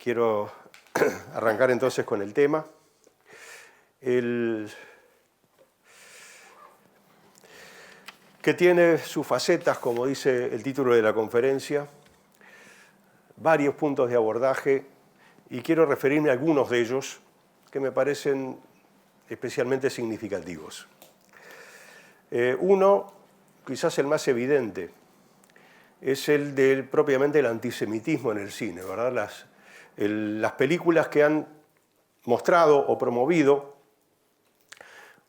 Quiero arrancar entonces con el tema. Que tiene sus facetas, como dice el título de la conferencia, varios puntos de abordaje, y quiero referirme a algunos de ellos que me parecen especialmente significativos. Uno, quizás el más evidente, es el del propiamente el antisemitismo en el cine, ¿verdad? Las películas que han mostrado o promovido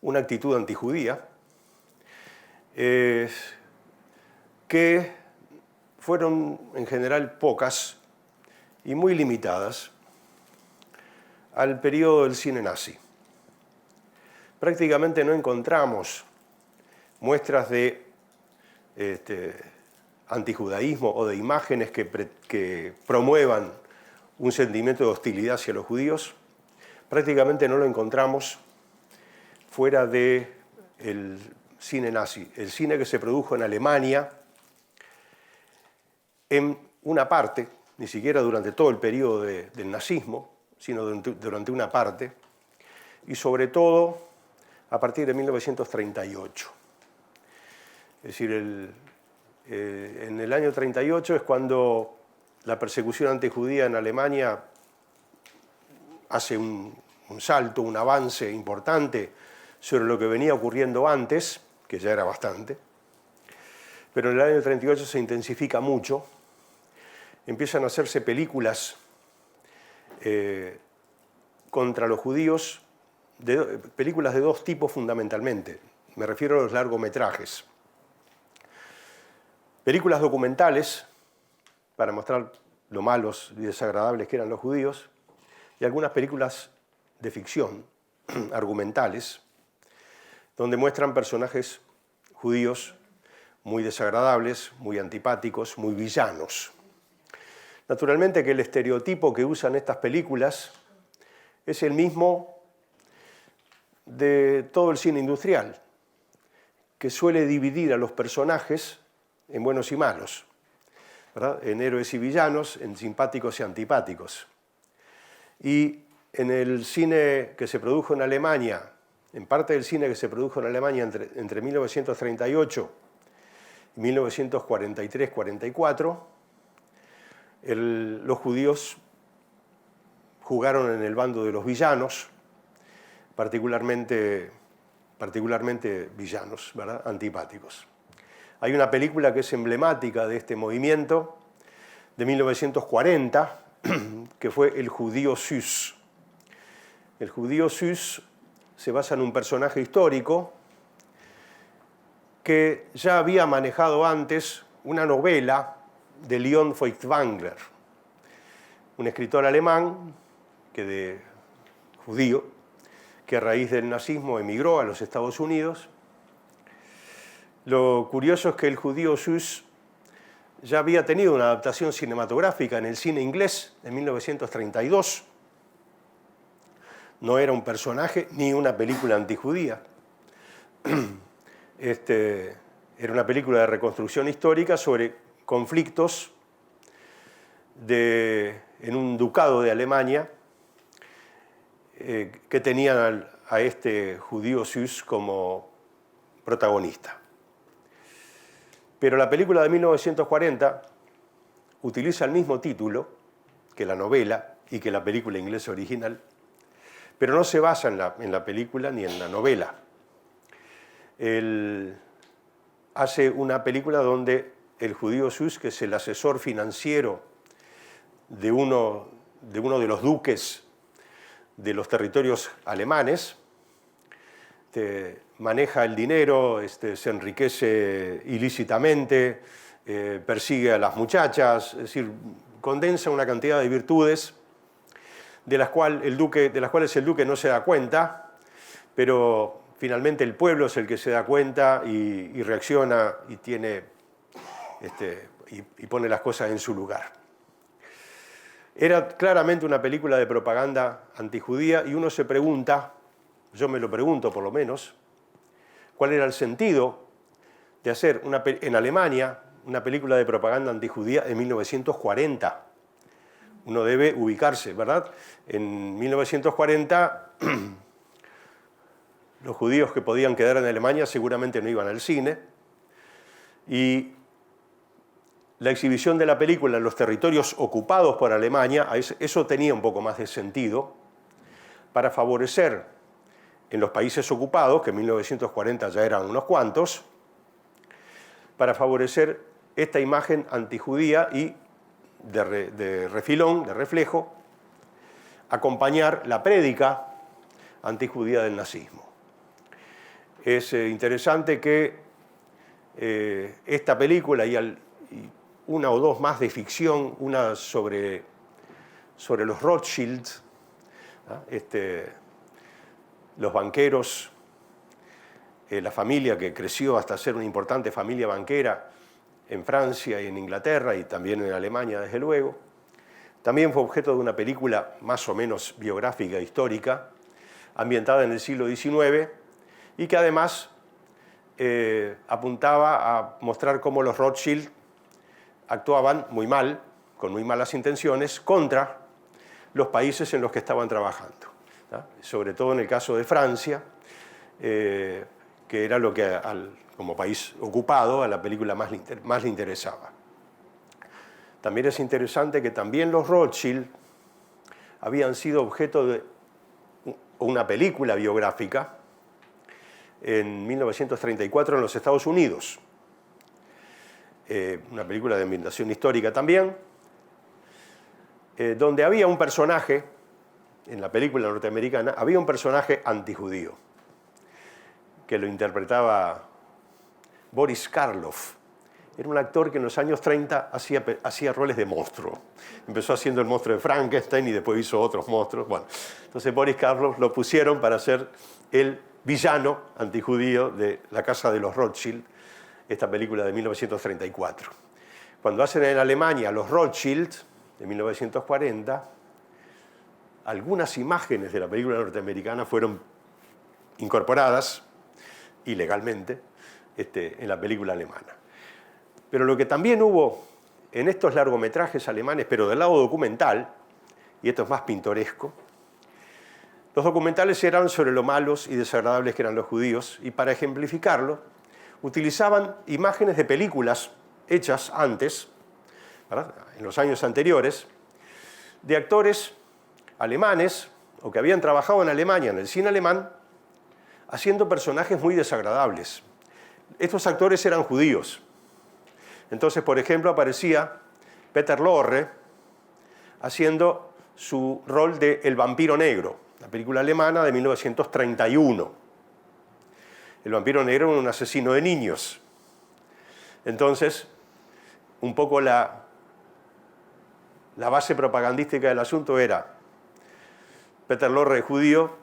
una actitud antijudía, que fueron en general pocas y muy limitadas al periodo del cine nazi. Prácticamente no encontramos muestras de antijudaísmo o de imágenes que promuevan un sentimiento de hostilidad hacia los judíos. Prácticamente no lo encontramos fuera del cine nazi, el cine que se produjo en Alemania, en una parte, ni siquiera durante todo el periodo del nazismo, sino durante una parte, y sobre todo a partir de 1938. Es decir, en el año 38 es cuando la persecución antijudía en Alemania hace un salto, un avance importante sobre lo que venía ocurriendo antes, que ya era bastante, pero en el año 38 se intensifica mucho, empiezan a hacerse películas contra los judíos, películas de dos tipos fundamentalmente, me refiero a los largometrajes. Películas documentales, para mostrar lo malos y desagradables que eran los judíos, y algunas películas de ficción, argumentales, donde muestran personajes judíos muy desagradables, muy antipáticos, muy villanos. Naturalmente que el estereotipo que usan estas películas es el mismo de todo el cine industrial, que suele dividir a los personajes en buenos y malos, ¿verdad? En héroes y villanos, en simpáticos y antipáticos. Y en el cine que se produjo en Alemania, en parte del cine que se produjo en Alemania entre 1938 y 1943-44, los judíos jugaron en el bando de los villanos, particularmente villanos, ¿verdad? Antipáticos. Hay una película que es emblemática de este movimiento, de 1940, que fue El judío Süß. El judío Süß se basa en un personaje histórico que ya había manejado antes una novela de Leon Feuchtwanger, un escritor alemán judío, que a raíz del nazismo emigró a los Estados Unidos. Lo curioso es que el judío Süß ya había tenido una adaptación cinematográfica en el cine inglés en 1932. No era un personaje ni una película antijudía. Era una película de reconstrucción histórica sobre conflictos en un ducado de Alemania que tenían a este judío Süß como protagonista. Pero la película de 1940 utiliza el mismo título que la novela y que la película inglesa original, pero no se basa en la película ni en la novela. Él hace una película donde el judío Süß, que es el asesor financiero de uno de los duques de los territorios alemanes, maneja el dinero, se enriquece ilícitamente, persigue a las muchachas, es decir, condensa una cantidad de virtudes de las cuales el duque no se da cuenta, pero finalmente el pueblo es el que se da cuenta y reacciona y pone las cosas en su lugar. Era claramente una película de propaganda antijudía y uno se pregunta, yo me lo pregunto por lo menos, cuál era el sentido de hacer en Alemania una película de propaganda antijudía en 1940, uno debe ubicarse, ¿verdad? En 1940, los judíos que podían quedar en Alemania seguramente no iban al cine, y la exhibición de la película en los territorios ocupados por Alemania, eso tenía un poco más de sentido, para favorecer en los países ocupados, que en 1940 ya eran unos cuantos, para favorecer esta imagen antijudía y de refilón, de reflejo, acompañar la prédica antijudía del nazismo. Es interesante que esta película y una o dos más de ficción, una sobre los Rothschilds, los banqueros, la familia que creció hasta ser una importante familia banquera en Francia y en Inglaterra y también en Alemania, desde luego. También fue objeto de una película más o menos biográfica, histórica, ambientada en el siglo XIX y que además apuntaba a mostrar cómo los Rothschild actuaban muy mal, con muy malas intenciones, contra los países en los que estaban trabajando, ¿no? Sobre todo en el caso de Francia, que era lo que como país ocupado a la película más le interesaba. También es interesante que también los Rothschild habían sido objeto de una película biográfica en 1934 en los Estados Unidos. Una película de ambientación histórica también, donde había un personaje, en la película norteamericana, había un personaje antijudío, que lo interpretaba Boris Karloff. Era un actor que en los años 30 hacía roles de monstruo. Empezó haciendo el monstruo de Frankenstein y después hizo otros monstruos. Bueno, entonces Boris Karloff lo pusieron para ser el villano antijudío de La Casa de los Rothschild, esta película de 1934. Cuando hacen en Alemania Los Rothschild, de 1940, algunas imágenes de la película norteamericana fueron incorporadas ilegalmente en la película alemana. Pero lo que también hubo en estos largometrajes alemanes, pero del lado documental, y esto es más pintoresco, los documentales eran sobre lo malos y desagradables que eran los judíos, y para ejemplificarlo, utilizaban imágenes de películas hechas antes, ¿verdad?, en los años anteriores, de actores alemanes o que habían trabajado en Alemania, en el cine alemán, haciendo personajes muy desagradables. Estos actores eran judíos. Entonces, por ejemplo, aparecía Peter Lorre haciendo su rol de El vampiro negro, la película alemana de 1931. El vampiro negro era un asesino de niños. Entonces, un poco la base propagandística del asunto era: Peter Lorre es judío,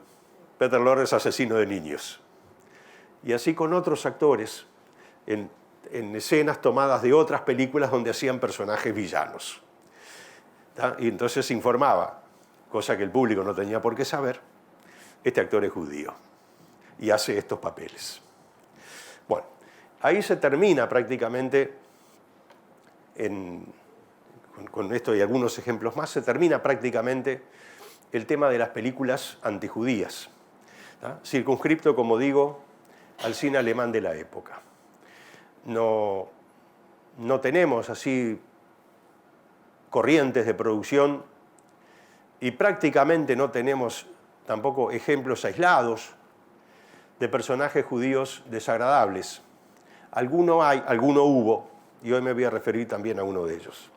Peter Lorre es asesino de niños. Y así con otros actores en escenas tomadas de otras películas donde hacían personajes villanos. ¿tá? Y entonces se informaba, cosa que el público no tenía por qué saber: este actor es judío y hace estos papeles. Bueno, ahí se termina prácticamente, con esto y algunos ejemplos más, se termina prácticamente el tema de las películas antijudías, ¿tá? Circunscripto, como digo, al cine alemán de la época. No tenemos así corrientes de producción y prácticamente no tenemos tampoco ejemplos aislados de personajes judíos desagradables. Alguno hubo, y hoy me voy a referir también a uno de ellos.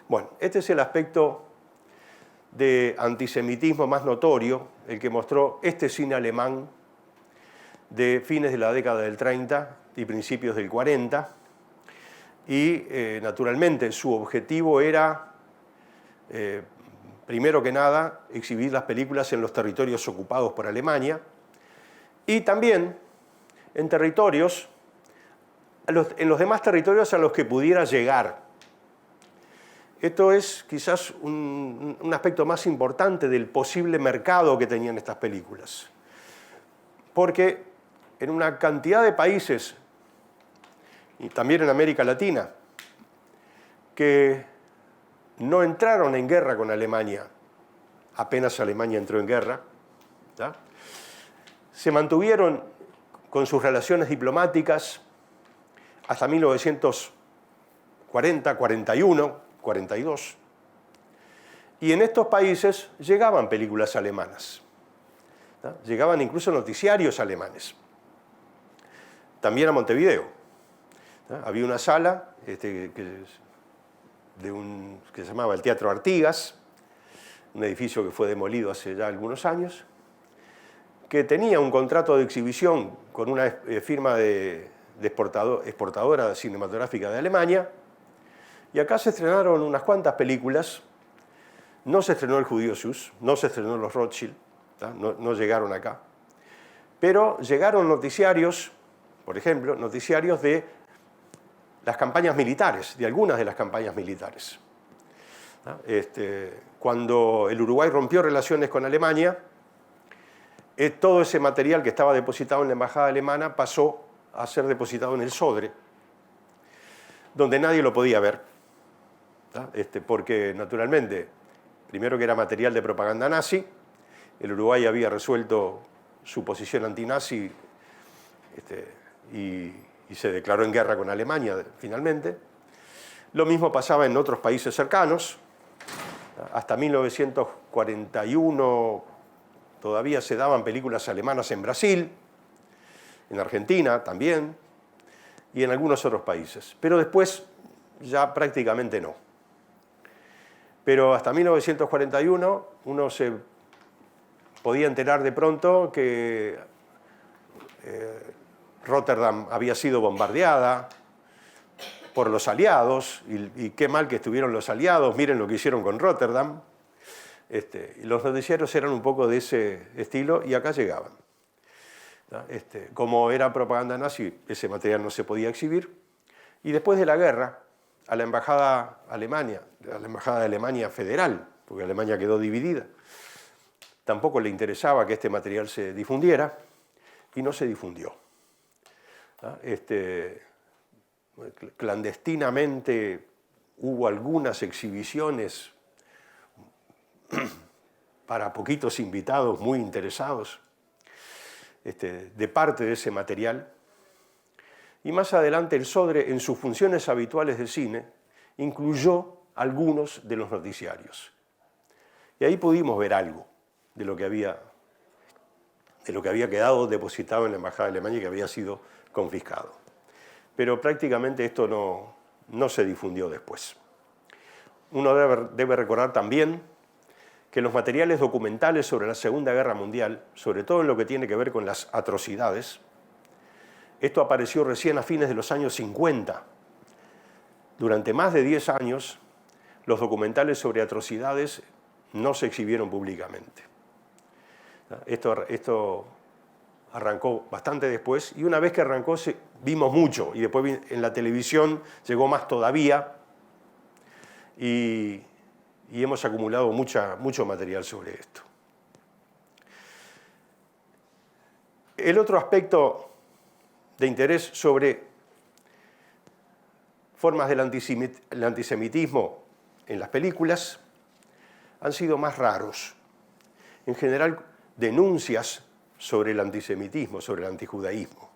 Bueno, este es el aspecto de antisemitismo más notorio, el que mostró este cine alemán de fines de la década del 30 y principios del 40, y naturalmente su objetivo era, primero que nada, exhibir las películas en los territorios ocupados por Alemania y también en territorios, en los demás territorios a los que pudiera llegar. Esto es quizás un aspecto más importante del posible mercado que tenían estas películas, porque en una cantidad de países, y también en América Latina, que no entraron en guerra con Alemania, apenas Alemania entró en guerra, ¿tá? Se mantuvieron con sus relaciones diplomáticas hasta 1940, 41, 42. Y en estos países llegaban películas alemanas, ¿tá? Llegaban incluso noticiarios alemanes. También a Montevideo, ¿tá? Había una sala que se llamaba el Teatro Artigas, un edificio que fue demolido hace ya algunos años, que tenía un contrato de exhibición con una firma exportadora cinematográfica de Alemania, y acá se estrenaron unas cuantas películas. No se estrenó El Judío Sus, no se estrenó Los Rothschild, no llegaron acá, pero llegaron noticiarios, por ejemplo, noticiarios de las campañas militares, de algunas de las campañas militares. Cuando el Uruguay rompió relaciones con Alemania, todo ese material que estaba depositado en la embajada alemana pasó a ser depositado en el Sodre, donde nadie lo podía ver, porque naturalmente, primero que era material de propaganda nazi, el Uruguay había resuelto su posición antinazi y se declaró en guerra con Alemania finalmente. Lo mismo pasaba en otros países cercanos. Hasta 1941 todavía se daban películas alemanas en Brasil, en Argentina también, y en algunos otros países. Pero después ya prácticamente no. Pero hasta 1941 uno se podía enterar de pronto que Rotterdam había sido bombardeada por los aliados, y qué mal que estuvieron los aliados, miren lo que hicieron con Rotterdam. Los noticieros eran un poco de ese estilo y acá llegaban. Como era propaganda nazi, ese material no se podía exhibir, y después de la guerra, a la embajada de Alemania federal, porque Alemania quedó dividida, tampoco le interesaba que este material se difundiera, y no se difundió. Clandestinamente hubo algunas exhibiciones para poquitos invitados muy interesados de parte de ese material. Y más adelante el Sodre, en sus funciones habituales de cine, incluyó algunos de los noticiarios. Y ahí pudimos ver algo de lo que había quedado depositado en la embajada de Alemania y que había sido confiscado. Pero prácticamente esto no se difundió después. Uno debe recordar también que los materiales documentales sobre la Segunda Guerra Mundial, sobre todo en lo que tiene que ver con las atrocidades, esto apareció recién a fines de los años 50. Durante más de 10 años, los documentales sobre atrocidades no se exhibieron públicamente. Esto arrancó bastante después, y una vez que arrancó vimos mucho, y después en la televisión llegó más todavía, y hemos acumulado mucho material sobre esto. El otro aspecto de interés sobre formas del antisemitismo en las películas han sido más raros. En general, denuncias sobre el antisemitismo, sobre el antijudaísmo,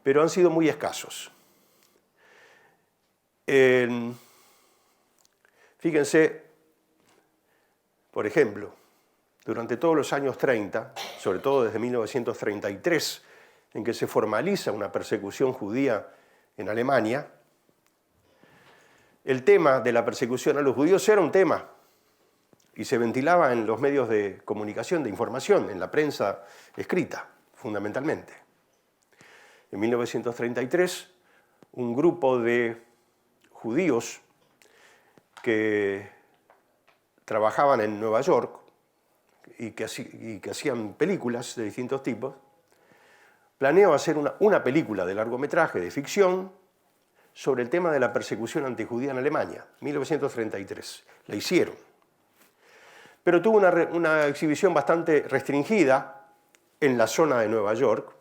pero han sido muy escasos. Fíjense, por ejemplo, durante todos los años 30, sobre todo desde 1933, en que se formaliza una persecución judía en Alemania, el tema de la persecución a los judíos era un tema y se ventilaba en los medios de comunicación, de información, en la prensa escrita, fundamentalmente. En 1933, un grupo de judíos que trabajaban en Nueva York y que hacían películas de distintos tipos, planeó hacer una película de largometraje, de ficción, sobre el tema de la persecución antijudía en Alemania, 1933. La hicieron. Pero tuvo una exhibición bastante restringida en la zona de Nueva York.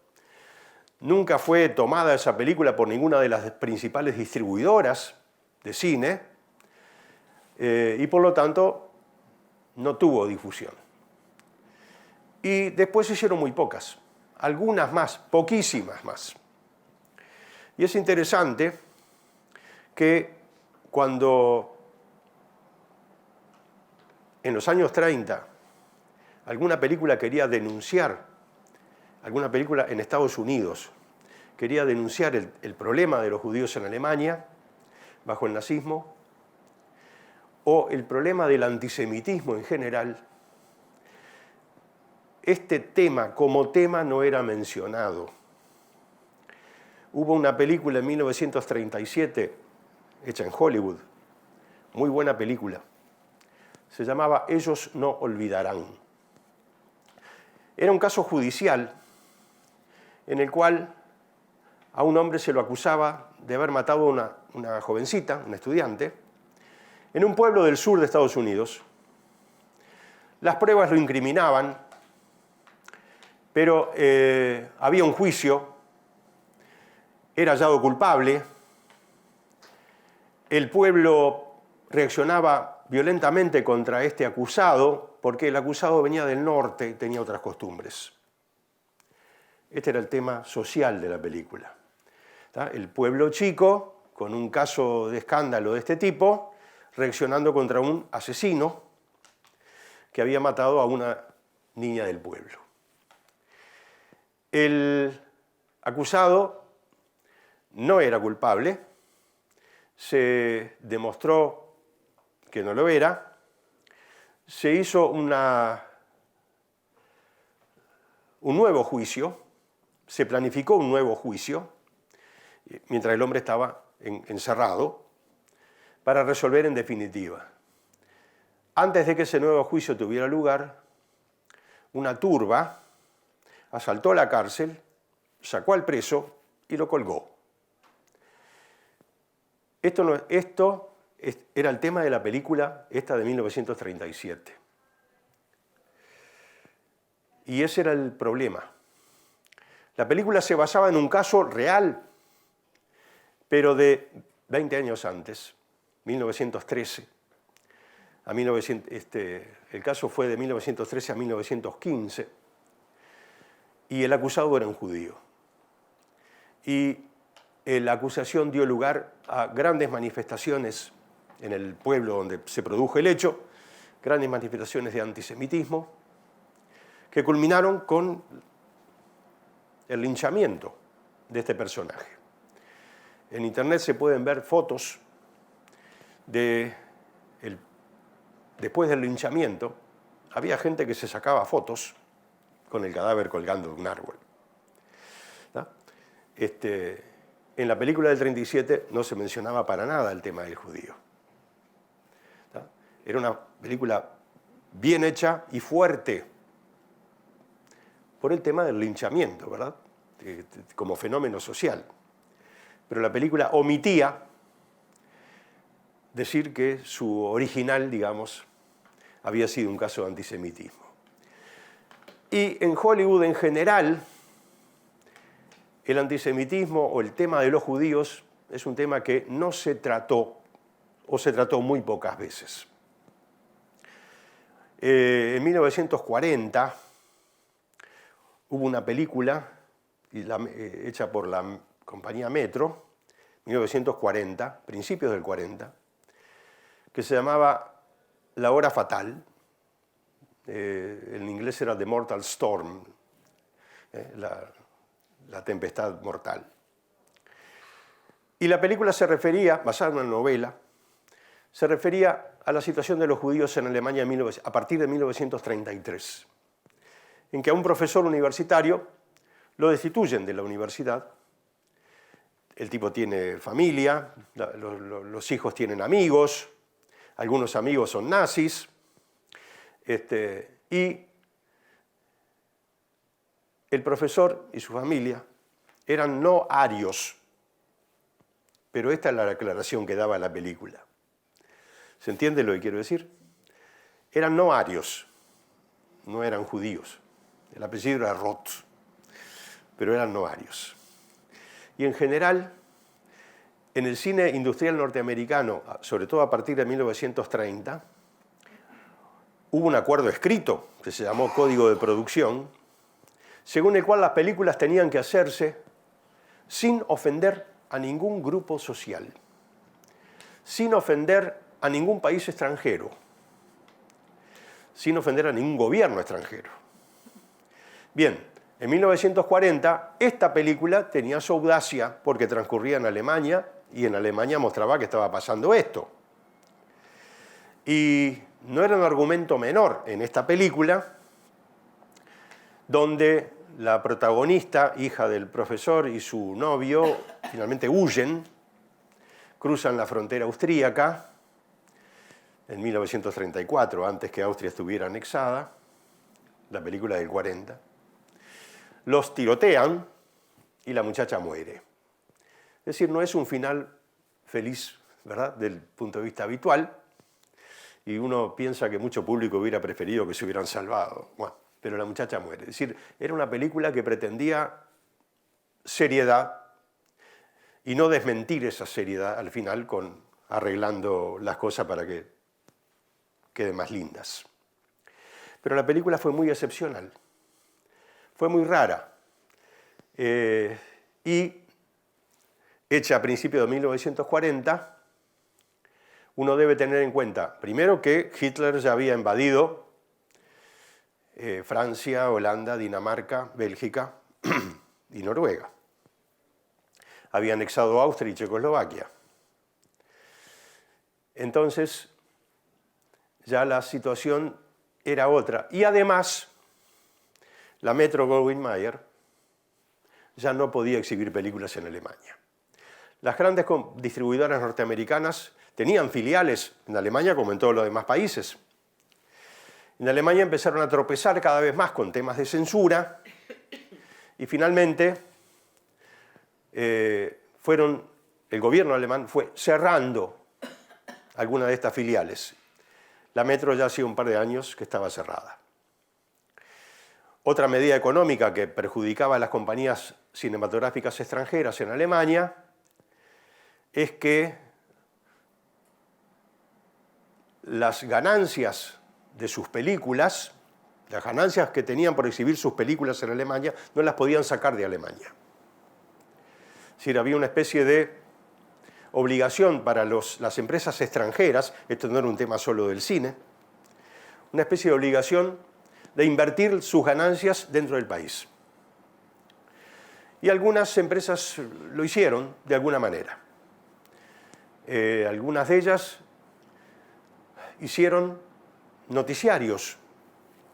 Nunca fue tomada esa película por ninguna de las principales distribuidoras de cine. y por lo tanto no tuvo difusión. Y después se hicieron muy pocas, algunas más, poquísimas más. Y es interesante que cuando en los años 30 alguna película quería denunciar, alguna película en Estados Unidos quería denunciar el problema de los judíos en Alemania bajo el nazismo, o el problema del antisemitismo en general, este tema como tema no era mencionado. Hubo una película en 1937, hecha en Hollywood, muy buena película, se llamaba Ellos no olvidarán. Era un caso judicial en el cual a un hombre se lo acusaba de haber matado a una jovencita, una estudiante, en un pueblo del sur de Estados Unidos. Las pruebas lo incriminaban, pero había un juicio, era hallado culpable, el pueblo reaccionaba violentamente contra este acusado porque el acusado venía del norte y tenía otras costumbres. Este era el tema social de la película. El pueblo chico, con un caso de escándalo de este tipo, reaccionando contra un asesino que había matado a una niña del pueblo. El acusado no era culpable, se demostró que no lo era, se hizo un nuevo juicio, se planificó un nuevo juicio, mientras el hombre estaba encerrado, para resolver en definitiva. Antes de que ese nuevo juicio tuviera lugar, una turba asaltó la cárcel, sacó al preso y lo colgó. Esto era el tema de la película esta de 1937. Y ese era el problema. La película se basaba en un caso real, pero de 20 años antes, 1913. El caso fue de 1913 a 1915, y el acusado era un judío. Y la acusación dio lugar a grandes manifestaciones en el pueblo donde se produjo el hecho, grandes manifestaciones de antisemitismo, que culminaron con el linchamiento de este personaje. En internet se pueden ver fotos después del linchamiento. Había gente que se sacaba fotos con el cadáver colgando de un árbol. ¿No? En la película del 37 no se mencionaba para nada el tema del judío. ¿No? Era una película bien hecha y fuerte por el tema del linchamiento, ¿verdad? Como fenómeno social. Pero la película omitía decir que su original, digamos, había sido un caso de antisemitismo. Y en Hollywood en general, el antisemitismo o el tema de los judíos es un tema que no se trató o se trató muy pocas veces. En 1940 hubo una película hecha por la compañía Metro, 1940, principios del 40, que se llamaba La Hora Fatal. En inglés era The Mortal Storm, la tempestad mortal. Y la película se refería, basada en una novela, se refería a la situación de los judíos en Alemania a partir de 1933, en que a un profesor universitario lo destituyen de la universidad. El tipo tiene familia, los hijos tienen amigos, algunos amigos son nazis, y el profesor y su familia eran no arios, pero esta es la aclaración que daba la película. ¿Se entiende lo que quiero decir? Eran no arios, no eran judíos. El apellido era Roth, pero eran no arios. Y en general, en el cine industrial norteamericano, sobre todo a partir de 1930, hubo un acuerdo escrito que se llamó Código de Producción, según el cual las películas tenían que hacerse sin ofender a ningún grupo social, sin ofender a ningún país extranjero, sin ofender a ningún gobierno extranjero. Bien, en 1940 esta película tenía su audacia porque transcurría en Alemania y en Alemania mostraba que estaba pasando esto. Y no era un argumento menor en esta película, donde la protagonista, hija del profesor, y su novio finalmente huyen, cruzan la frontera austríaca en 1934, antes que Austria estuviera anexada, la película del 40. Los tirotean y la muchacha muere. Es decir, no es un final feliz, ¿verdad?, del punto de vista habitual, y uno piensa que mucho público hubiera preferido que se hubieran salvado. Bueno, pero la muchacha muere. Es decir, era una película que pretendía seriedad y no desmentir esa seriedad al final arreglando las cosas para que queden más lindas. Pero la película fue muy excepcional, fue muy rara, y hecha a principios de 1940, uno debe tener en cuenta, primero, que Hitler ya había invadido Francia, Holanda, Dinamarca, Bélgica y Noruega. Había anexado Austria y Checoslovaquia. Entonces, ya la situación era otra. Y además, la Metro-Goldwyn-Mayer ya no podía exhibir películas en Alemania. Las grandes distribuidoras norteamericanas tenían filiales en Alemania como en todos los demás países. En Alemania empezaron a tropezar cada vez más con temas de censura y finalmente el gobierno alemán fue cerrando algunas de estas filiales. La Metro ya hacía un par de años que estaba cerrada. Otra medida económica que perjudicaba a las compañías cinematográficas extranjeras en Alemania es que las ganancias de sus películas, las ganancias que tenían por exhibir sus películas en Alemania, no las podían sacar de Alemania. Es decir, había una especie de obligación para las empresas extranjeras, esto no era un tema solo del cine, una especie de obligación de invertir sus ganancias dentro del país. Y algunas empresas lo hicieron de alguna manera. Algunas de ellas hicieron noticiarios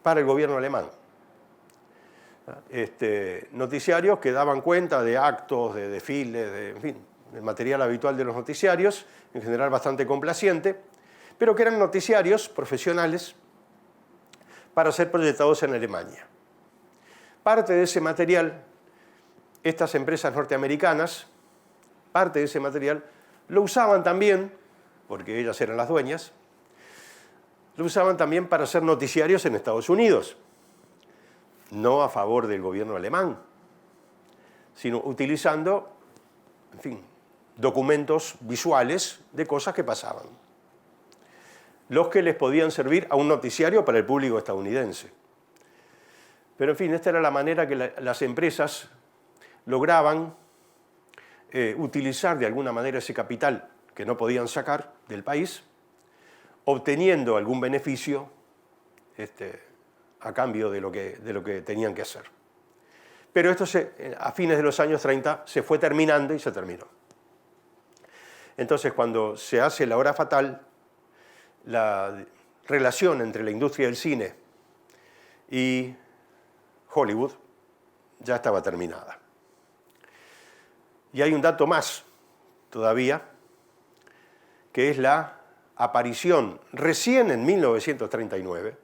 para el gobierno alemán. Noticiarios que daban cuenta de actos, de desfiles, en fin, del material habitual de los noticiarios, en general bastante complaciente, pero que eran noticiarios profesionales para ser proyectados en Alemania. Parte de ese material, estas empresas norteamericanas, parte de ese material lo usaban también, porque ellas eran las dueñas, lo usaban también para hacer noticiarios en Estados Unidos, no a favor del gobierno alemán, sino utilizando, en fin, documentos visuales de cosas que pasaban, los que les podían servir a un noticiario para el público estadounidense. Pero en fin, esta era la manera que las empresas lograban utilizar de alguna manera ese capital que no podían sacar del país, obteniendo algún beneficio a cambio de lo que tenían que hacer. Pero esto a fines de los años 30 se fue terminando y se terminó. Entonces, cuando se hace La Hora Fatal, la relación entre la industria del cine y Hollywood ya estaba terminada. Y hay un dato más todavía, que es la aparición recién en 1939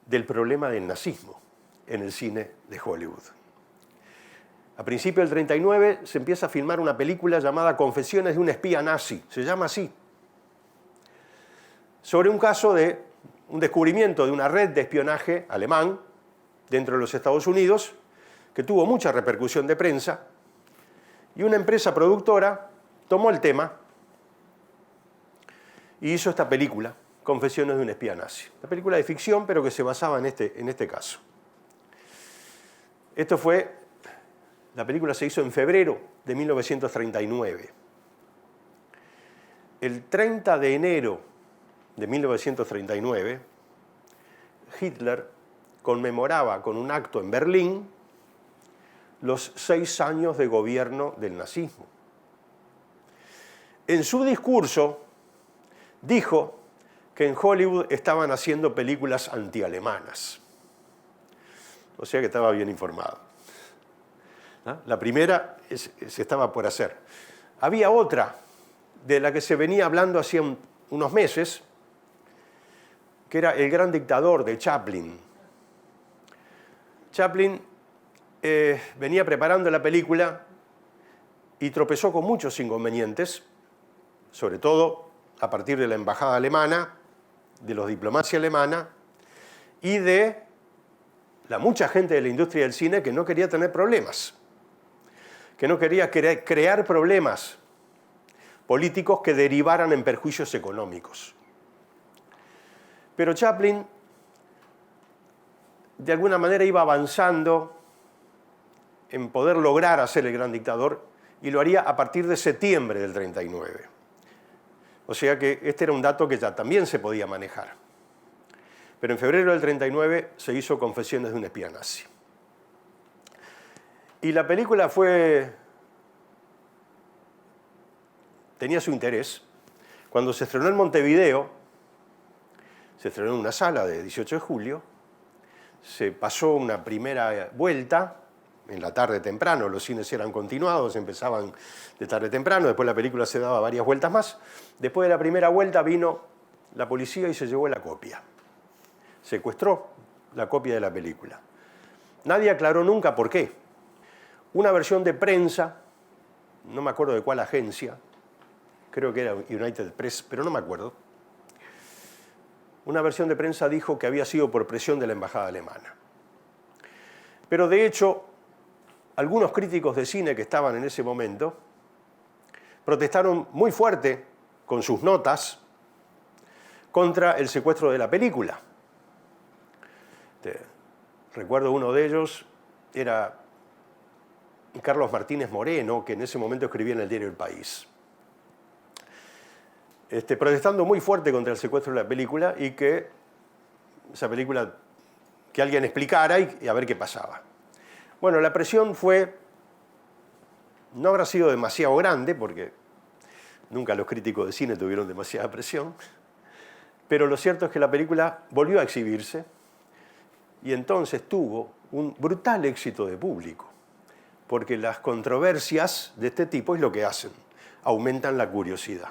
del problema del nazismo en el cine de Hollywood. A principios del 39 se empieza a filmar una película llamada Confesiones de un espía nazi, se llama así, sobre un caso de un descubrimiento de una red de espionaje alemán dentro de los Estados Unidos que tuvo mucha repercusión de prensa, Y una empresa productora tomó el tema y hizo esta película, Confesiones de un espía nazi. Una película de ficción, pero que se basaba en este caso. La película se hizo en febrero de 1939. El 30 de enero de 1939, Hitler conmemoraba con un acto en Berlín los 6 años de gobierno del nazismo. En su discurso dijo que en Hollywood estaban haciendo películas antialemanas. O sea que estaba bien informado. La primera se estaba por hacer. Había otra de la que se venía hablando hacía unos meses, que era El gran dictador de Chaplin. Chaplin venía preparando la película y tropezó con muchos inconvenientes, sobre todo a partir de la embajada alemana, de la diplomacia alemana y de la mucha gente de la industria del cine que no quería tener problemas, que no quería crear problemas políticos que derivaran en perjuicios económicos. Pero Chaplin, de alguna manera, iba avanzando en poder lograr hacer El gran dictador, y lo haría a partir de septiembre del 39. O sea que este era un dato que ya también se podía manejar. Pero en febrero del 39 se hizo Confesiones de un espía nazi. Y la película tenía su interés. Cuando se estrenó en Montevideo, se estrenó en una sala de 18 de julio, se pasó una primera vuelta en la tarde temprano, los cines eran continuados, empezaban de tarde temprano, después la película se daba varias vueltas más. Después de la primera vuelta vino la policía y se llevó la copia. Secuestró la copia de la película. Nadie aclaró nunca por qué. Una versión de prensa, no me acuerdo de cuál agencia, creo que era United Press, pero no me acuerdo. Una versión de prensa dijo que había sido por presión de la embajada alemana. Pero de hecho, algunos críticos de cine que estaban en ese momento protestaron muy fuerte con sus notas contra el secuestro de la película. Recuerdo uno de ellos, era Carlos Martínez Moreno, que en ese momento escribía en el diario El País. Protestando muy fuerte contra el secuestro de la película y que esa película, que alguien explicara y a ver qué pasaba. Bueno, la presión no habrá sido demasiado grande, porque nunca los críticos de cine tuvieron demasiada presión, pero lo cierto es que la película volvió a exhibirse y entonces tuvo un brutal éxito de público, porque las controversias de este tipo es lo que hacen, aumentan la curiosidad.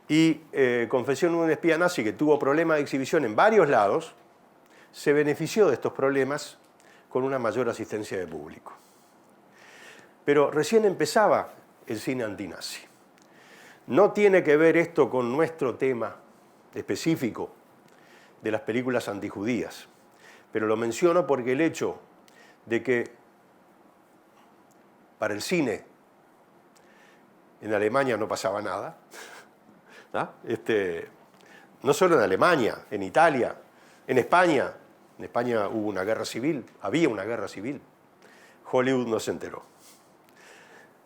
Y Confesión de un espía nazi, que tuvo problemas de exhibición en varios lados, se benefició de estos problemas con una mayor asistencia de público. Pero recién empezaba el cine antinazi. No tiene que ver esto con nuestro tema específico de las películas antijudías, pero lo menciono porque el hecho de que para el cine en Alemania no pasaba nada, no solo en Alemania, en Italia, en España. En España hubo una guerra civil, había una guerra civil. Hollywood no se enteró.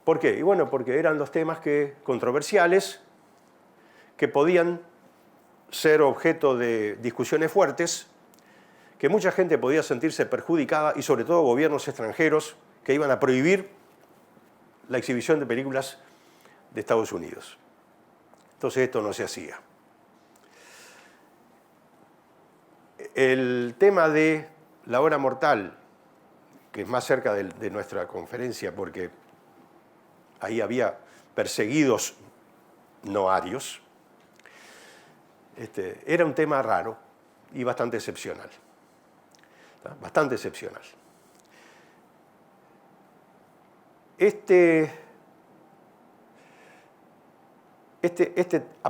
¿Por qué? Y bueno, porque eran los temas controversiales que podían ser objeto de discusiones fuertes, que mucha gente podía sentirse perjudicada y sobre todo gobiernos extranjeros que iban a prohibir la exhibición de películas de Estados Unidos. Entonces esto no se hacía. El tema de La hora mortal, que es más cerca de nuestra conferencia, porque ahí había perseguidos no arios, era un tema raro y bastante excepcional. Bastante excepcional. Este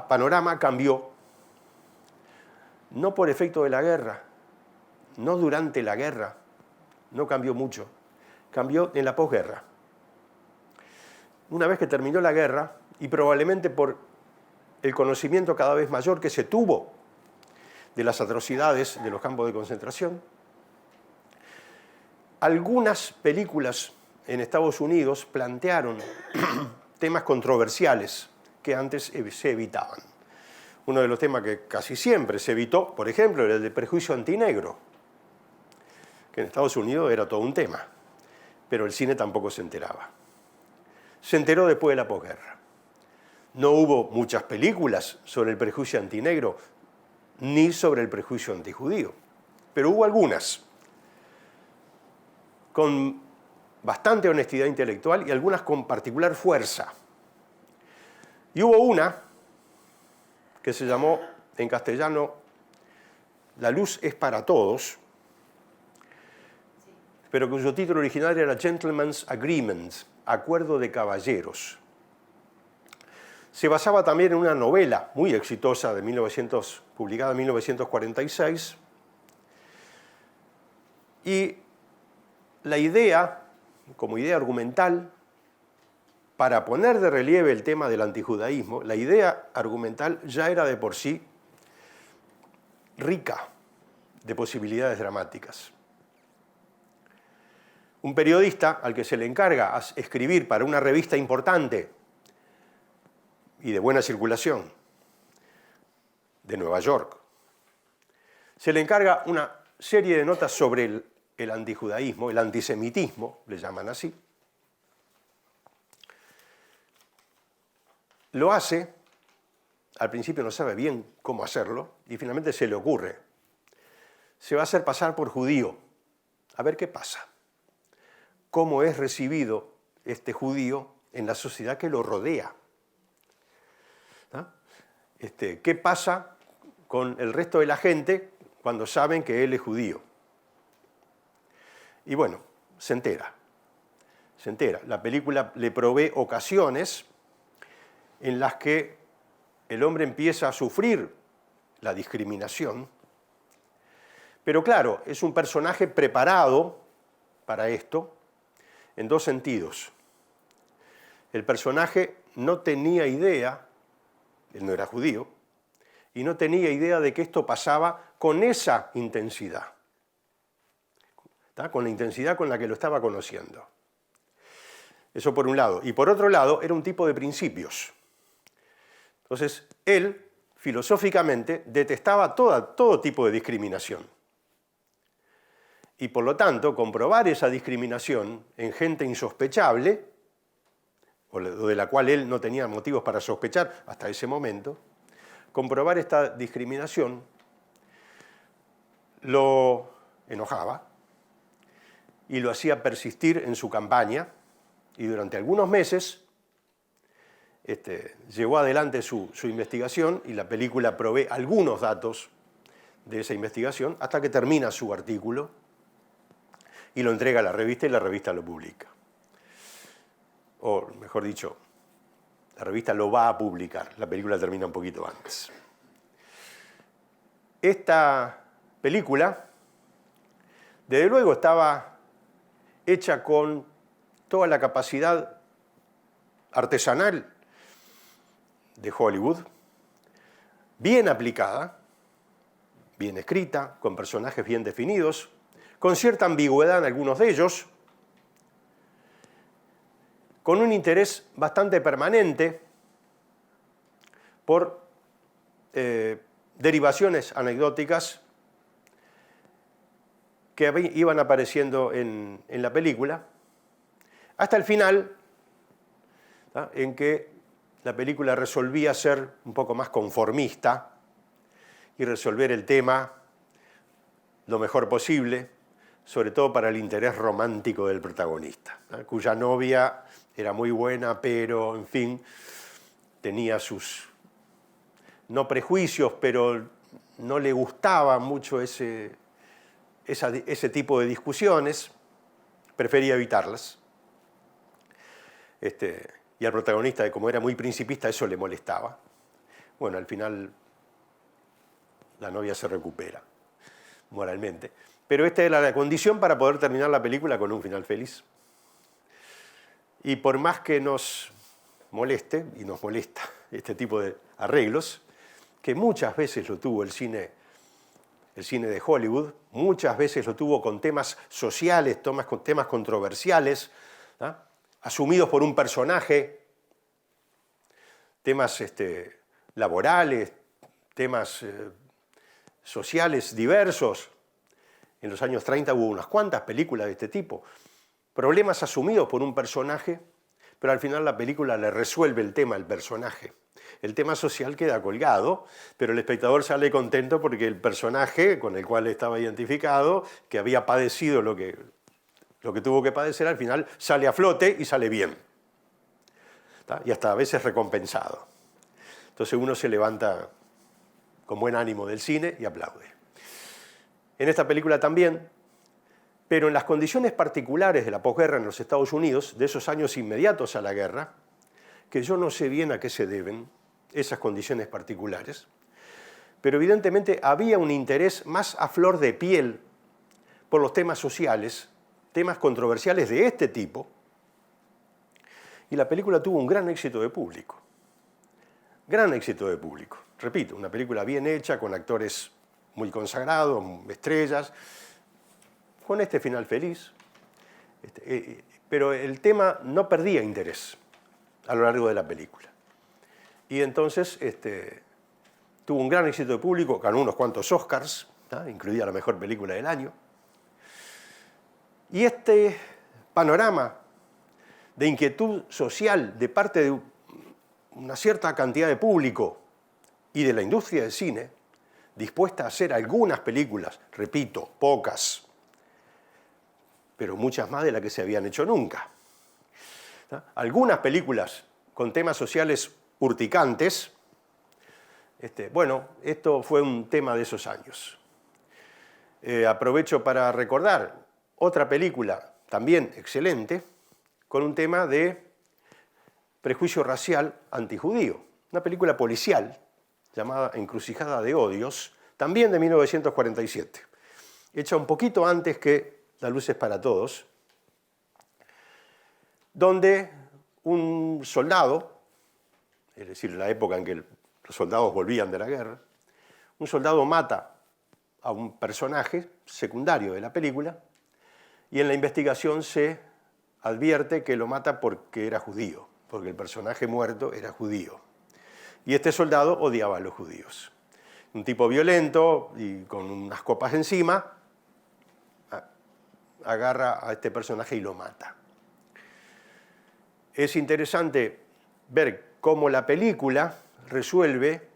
panorama cambió, no por efecto de la guerra, no durante la guerra, no cambió mucho, cambió en la posguerra. una vez que terminó la guerra, y probablemente por el conocimiento cada vez mayor que se tuvo de las atrocidades de los campos de concentración, algunas películas en Estados Unidos plantearon temas controversiales que antes se evitaban. Uno de los temas que casi siempre se evitó, por ejemplo, era el de prejuicio antinegro, que en Estados Unidos era todo un tema, pero el cine tampoco se enteraba. Se enteró después de la posguerra. No hubo muchas películas sobre el prejuicio antinegro, ni sobre el prejuicio antijudío, pero hubo algunas, con bastante honestidad intelectual y algunas con particular fuerza. Y hubo una que se llamó en castellano La luz es para todos, pero cuyo título original era Gentleman's Agreement, Acuerdo de Caballeros. Se basaba también en una novela muy exitosa publicada en 1946, y la idea, como idea argumental, para poner de relieve el tema del antijudaísmo, la idea argumental ya era de por sí rica de posibilidades dramáticas. Un periodista al que se le encarga escribir para una revista importante y de buena circulación de Nueva York, se le encarga una serie de notas sobre el antijudaísmo, el antisemitismo, le llaman así. Lo hace, al principio no sabe bien cómo hacerlo, y finalmente se le ocurre. Se va a hacer pasar por judío, a ver qué pasa. Cómo es recibido este judío en la sociedad que lo rodea. ¿Ah? ¿Qué pasa con el resto de la gente cuando saben que él es judío? Y bueno, se entera. La película le provee ocasiones en las que el hombre empieza a sufrir la discriminación, pero claro, es un personaje preparado para esto en dos sentidos. El personaje no tenía idea, él no era judío, y no tenía idea de que esto pasaba con esa intensidad, ¿tá? Con la intensidad con la que lo estaba conociendo. Eso por un lado. Y por otro lado, era un tipo de principios. Entonces, él, filosóficamente, detestaba todo tipo de discriminación. Y por lo tanto, comprobar esa discriminación en gente insospechable, o de la cual él no tenía motivos para sospechar hasta ese momento, comprobar esta discriminación lo enojaba y lo hacía persistir en su campaña, y durante algunos meses llevó adelante su investigación, y la película provee algunos datos de esa investigación hasta que termina su artículo y lo entrega a la revista, y la revista lo publica. O mejor dicho, la revista lo va a publicar, la película termina un poquito antes. Esta película, desde luego, estaba hecha con toda la capacidad artesanal de Hollywood, bien aplicada, bien escrita, con personajes bien definidos, con cierta ambigüedad en algunos de ellos, con un interés bastante permanente por derivaciones anecdóticas que iban apareciendo en la película, hasta el final, ¿tá? En que la película resolvía ser un poco más conformista y resolver el tema lo mejor posible, sobre todo para el interés romántico del protagonista, ¿no? Cuya novia era muy buena, pero, en fin, tenía sus, no prejuicios, pero no le gustaba mucho ese tipo de discusiones, prefería evitarlas. Y al protagonista, como era muy principista, eso le molestaba. Bueno, al final la novia se recupera moralmente. Pero esta era la condición para poder terminar la película con un final feliz. Y por más que nos moleste, y nos molesta este tipo de arreglos, que muchas veces lo tuvo el cine de Hollywood, muchas veces lo tuvo con temas sociales, con temas controversiales, ¿no?, asumidos por un personaje, temas laborales, temas sociales diversos. En los años 30 hubo unas cuantas películas de este tipo. Problemas asumidos por un personaje, pero al final la película le resuelve el tema al personaje. El tema social queda colgado, pero el espectador sale contento porque el personaje con el cual estaba identificado, que había padecido lo que tuvo que padecer, al final sale a flote y sale bien. ¿Tá? Y hasta a veces recompensado. Entonces uno se levanta con buen ánimo del cine y aplaude. En esta película también, pero en las condiciones particulares de la posguerra en los Estados Unidos, de esos años inmediatos a la guerra, que yo no sé bien a qué se deben esas condiciones particulares, pero evidentemente había un interés más a flor de piel por los temas sociales, temas controversiales de este tipo, y la película tuvo un gran éxito de público. Gran éxito de público. Repito, una película bien hecha, con actores muy consagrados, estrellas, con este final feliz. Pero el tema no perdía interés a lo largo de la película. Y entonces tuvo un gran éxito de público, ganó unos cuantos Oscars, ¿no?, incluida la mejor película del año. Y este panorama de inquietud social de parte de una cierta cantidad de público y de la industria del cine, dispuesta a hacer algunas películas, repito, pocas, pero muchas más de las que se habían hecho nunca. ¿No? Algunas películas con temas sociales urticantes. Bueno, esto fue un tema de esos años. Aprovecho para recordar otra película también excelente, con un tema de prejuicio racial antijudío, una película policial llamada Encrucijada de Odios, también de 1947, hecha un poquito antes que La luz es para todos, donde un soldado, es decir, la época en que los soldados volvían de la guerra, un soldado mata a un personaje secundario de la película y en la investigación se advierte que lo mata porque era judío, porque el personaje muerto era judío. Y este soldado odiaba a los judíos. Un tipo violento y con unas copas encima, agarra a este personaje y lo mata. Es interesante ver cómo la película resuelve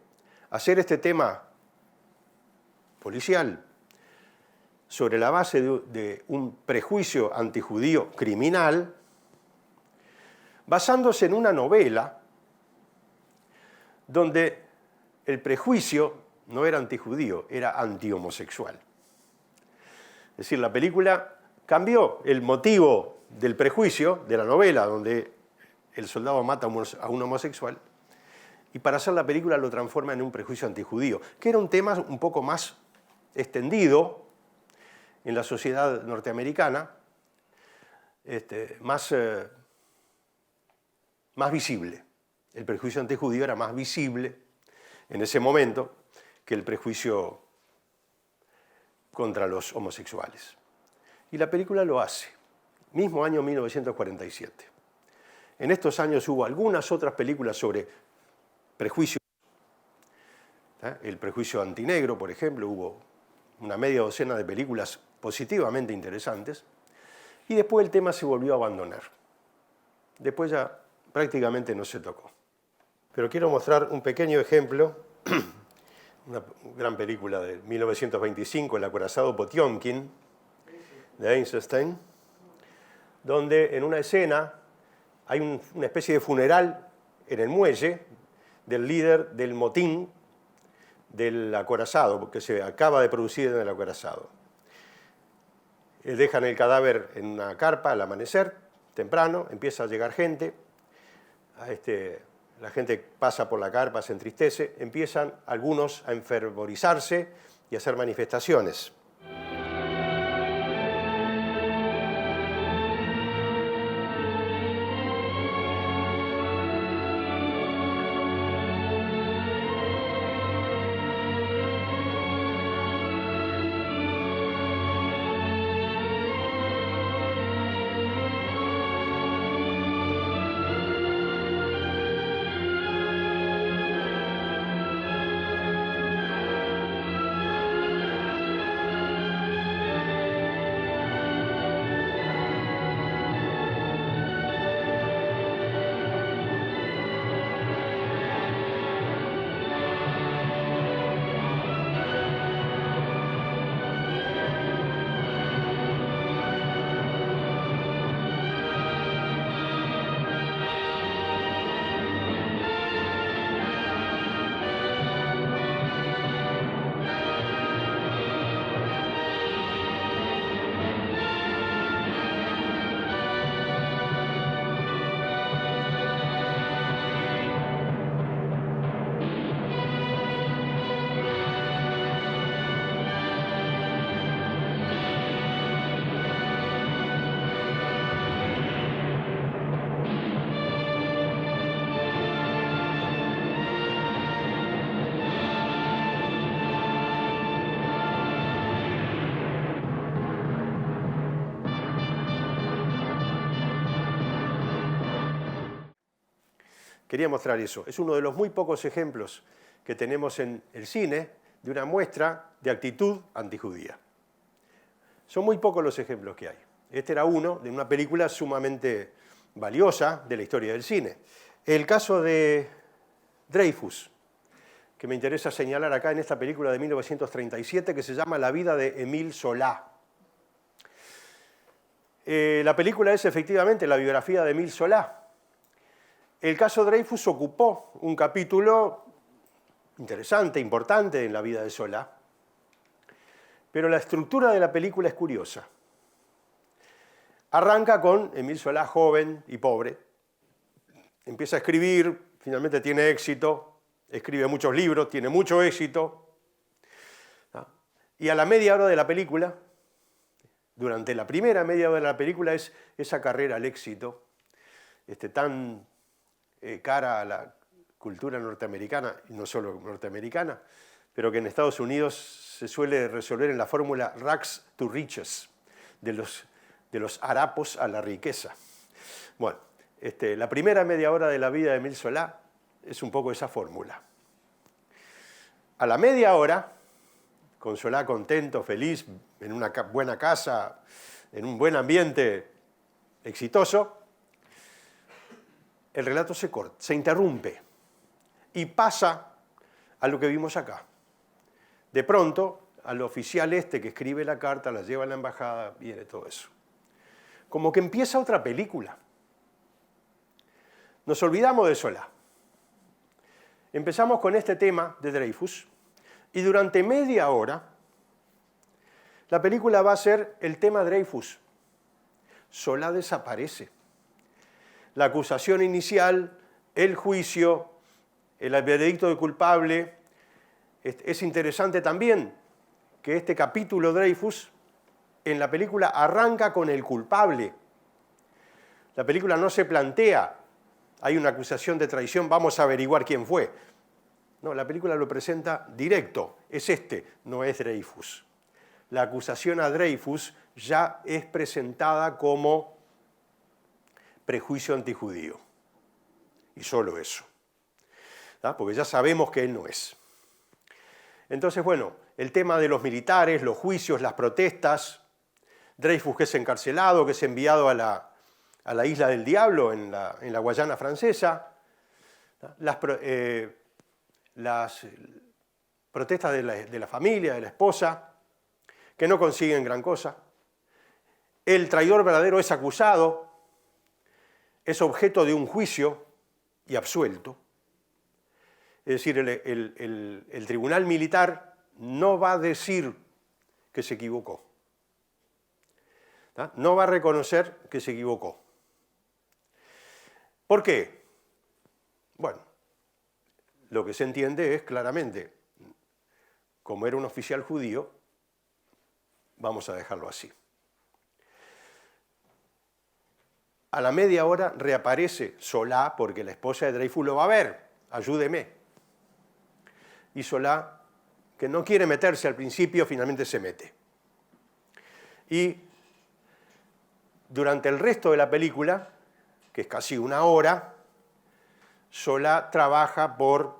hacer este tema policial sobre la base de un prejuicio antijudío criminal, basándose en una novela donde el prejuicio no era antijudío, era antihomosexual. Es decir, la película cambió el motivo del prejuicio de la novela, donde el soldado mata a un homosexual, y para hacer la película lo transforma en un prejuicio antijudío, que era un tema un poco más extendido en la sociedad norteamericana, más visible. El prejuicio antijudío era más visible en ese momento que el prejuicio contra los homosexuales. Y la película lo hace, mismo año 1947. En estos años hubo algunas otras películas sobre prejuicios. El prejuicio antinegro, por ejemplo, hubo una media docena de películas positivamente interesantes, y después el tema se volvió a abandonar. Después ya prácticamente no se tocó. Pero quiero mostrar un pequeño ejemplo, una gran película de 1925, El acorazado Potiomkin, de Eisenstein, donde en una escena hay una especie de funeral en el muelle del líder del motín del acorazado, que se acaba de producir en el acorazado. Dejan el cadáver en una carpa al amanecer, temprano, empieza a llegar gente, la gente pasa por la carpa, se entristece, empiezan algunos a enfervorizarse y a hacer manifestaciones. Quería mostrar eso. Es uno de los muy pocos ejemplos que tenemos en el cine de una muestra de actitud antijudía. Son muy pocos los ejemplos que hay. Este era uno de una película sumamente valiosa de la historia del cine. El caso de Dreyfus, que me interesa señalar acá en esta película de 1937 que se llama La vida de Émile Zola. La película es efectivamente la biografía de Émile Zola. El caso Dreyfus ocupó un capítulo interesante, importante en la vida de Zola, pero la estructura de la película es curiosa. Arranca con Émile Zola joven y pobre, empieza a escribir, finalmente tiene éxito, escribe muchos libros, tiene mucho éxito, ¿no? Y a la media hora de la película, durante la primera media hora de la película, es esa carrera al éxito, tan cara a la cultura norteamericana, y no solo norteamericana, pero que en Estados Unidos se suele resolver en la fórmula rags to riches, de los harapos a la riqueza. Bueno, la primera media hora de la vida de Émile Zola es un poco esa fórmula. A la media hora, con Zola contento, feliz, en una buena casa, en un buen ambiente exitoso, el relato se corta, se interrumpe y pasa a lo que vimos acá. De pronto, al oficial que escribe la carta, la lleva a la embajada, viene todo eso. Como que empieza otra película. Nos olvidamos de Zola. Empezamos con este tema de Dreyfus y durante media hora la película va a ser el tema Dreyfus. Zola desaparece. La acusación inicial, el juicio, el veredicto de culpable. Es interesante también que este capítulo Dreyfus en la película arranca con el culpable. La película no se plantea, hay una acusación de traición, vamos a averiguar quién fue. No, la película lo presenta directo, es no es Dreyfus. La acusación a Dreyfus ya es presentada como prejuicio antijudío. Y solo eso. ¿Ah? Porque ya sabemos que él no es. Entonces, bueno, el tema de los militares, los juicios, las protestas, Dreyfus que es encarcelado, que es enviado a la Isla del Diablo en la Guayana francesa, las protestas de la familia, de la esposa, que no consiguen gran cosa. El traidor verdadero es acusado, es objeto de un juicio y absuelto. Es decir, el tribunal militar no va a decir que se equivocó. No va a reconocer que se equivocó. ¿Por qué? Bueno, lo que se entiende es claramente, como era un oficial judío, vamos a dejarlo así. A la media hora reaparece Zola porque la esposa de Dreyfus lo va a ver, ayúdeme. Y Zola, que no quiere meterse al principio, finalmente se mete. Y durante el resto de la película, que es casi una hora, Zola trabaja por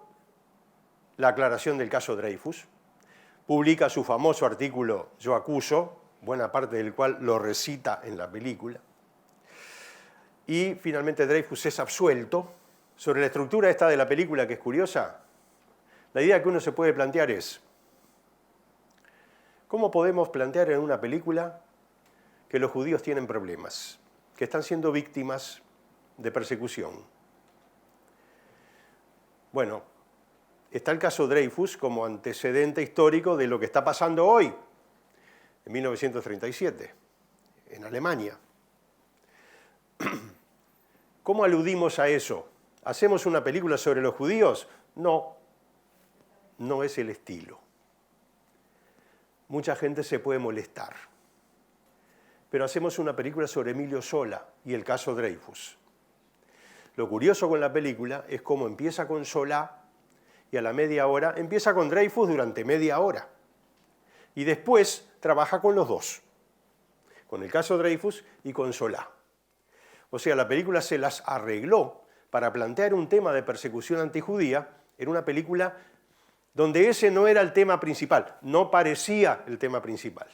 la aclaración del caso Dreyfus, publica su famoso artículo Yo acuso, buena parte del cual lo recita en la película, y finalmente Dreyfus es absuelto. Sobre la estructura esta de la película, que es curiosa, la idea que uno se puede plantear es, ¿cómo podemos plantear en una película que los judíos tienen problemas, que están siendo víctimas de persecución? Bueno, está el caso Dreyfus como antecedente histórico de lo que está pasando hoy, en 1937, en Alemania. ¿Cómo aludimos a eso? ¿Hacemos una película sobre los judíos? No, no es el estilo. Mucha gente se puede molestar. Pero hacemos una película sobre Emilio Zola y el caso Dreyfus. Lo curioso con la película es cómo empieza con Zola y a la media hora empieza con Dreyfus durante media hora. Y después trabaja con los dos, con el caso Dreyfus y con Zola. O sea, la película se las arregló para plantear un tema de persecución antijudía, era una película donde ese no era el tema principal, no parecía el tema principal.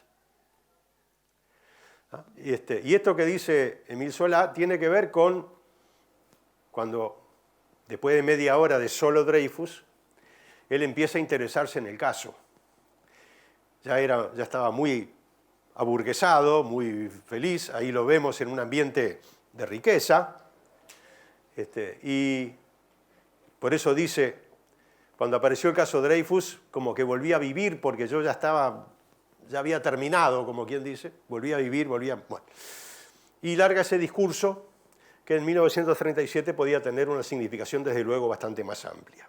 Y esto que dice Émile Zola tiene que ver con cuando, después de media hora de solo Dreyfus, él empieza a interesarse en el caso. Ya estaba muy aburguesado, muy feliz, ahí lo vemos en un ambiente de riqueza, y por eso dice, cuando apareció el caso Dreyfus, como que volví a vivir, porque yo ya había terminado, como quien dice, volví a vivir, bueno. Y larga ese discurso que en 1937 podía tener una significación desde luego bastante más amplia.